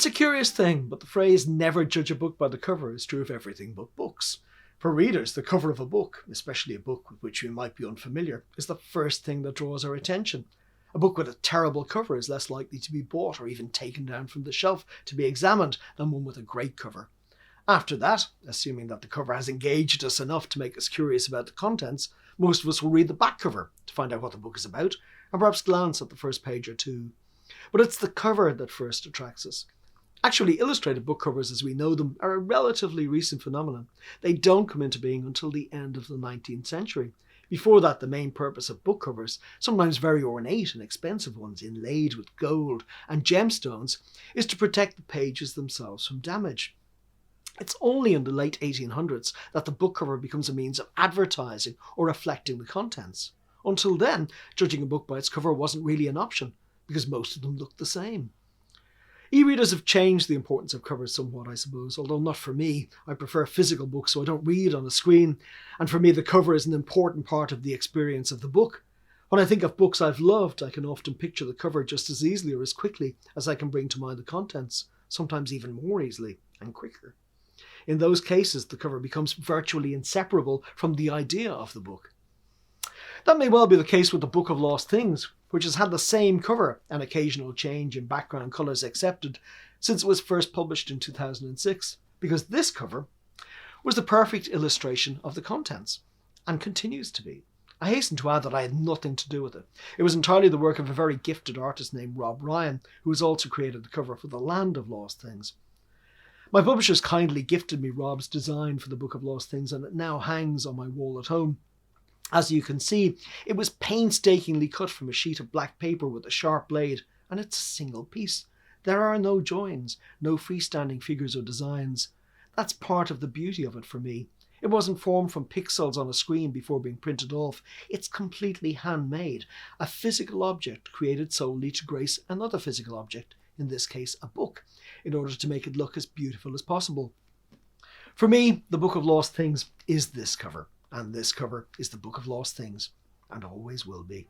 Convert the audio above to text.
It's a curious thing, but the phrase never judge a book by the cover is true of everything but books. For readers, the cover of a book, especially a book with which we might be unfamiliar, is the first thing that draws our attention. A book with a terrible cover is less likely to be bought or even taken down from the shelf to be examined than one with a great cover. After that, assuming that the cover has engaged us enough to make us curious about the contents, most of us will read the back cover to find out what the book is about, and perhaps glance at the first page or two. But it's the cover that first attracts us. Actually, illustrated book covers as we know them are a relatively recent phenomenon. They don't come into being until the end of the 19th century. Before that, the main purpose of book covers, sometimes very ornate and expensive ones inlaid with gold and gemstones, is to protect the pages themselves from damage. It's only in the late 1800s that the book cover becomes a means of advertising or reflecting the contents. Until then, judging a book by its cover wasn't really an option, because most of them looked the same. E-readers have changed the importance of covers somewhat, I suppose, although not for me. I prefer physical books, so I don't read on a screen, and for me the cover is an important part of the experience of the book. When I think of books I've loved, I can often picture the cover just as easily or as quickly as I can bring to mind the contents, sometimes even more easily and quicker. In those cases, the cover becomes virtually inseparable from the idea of the book. That may well be the case with the Book of Lost Things, which has had the same cover, an occasional change in background colours accepted, since it was first published in 2006, because this cover was the perfect illustration of the contents, and continues to be. I hasten to add that I had nothing to do with it. It was entirely the work of a very gifted artist named Rob Ryan, who has also created the cover for The Land of Lost Things. My publishers kindly gifted me Rob's design for the Book of Lost Things, and it now hangs on my wall at home. As you can see, it was painstakingly cut from a sheet of black paper with a sharp blade, and it's a single piece. There are no joins, no freestanding figures or designs. That's part of the beauty of it for me. It wasn't formed from pixels on a screen before being printed off. It's completely handmade, a physical object created solely to grace another physical object, in this case a book, in order to make it look as beautiful as possible. For me, the Book of Lost Things is this cover. And this cover is the Book of Lost Things, and always will be.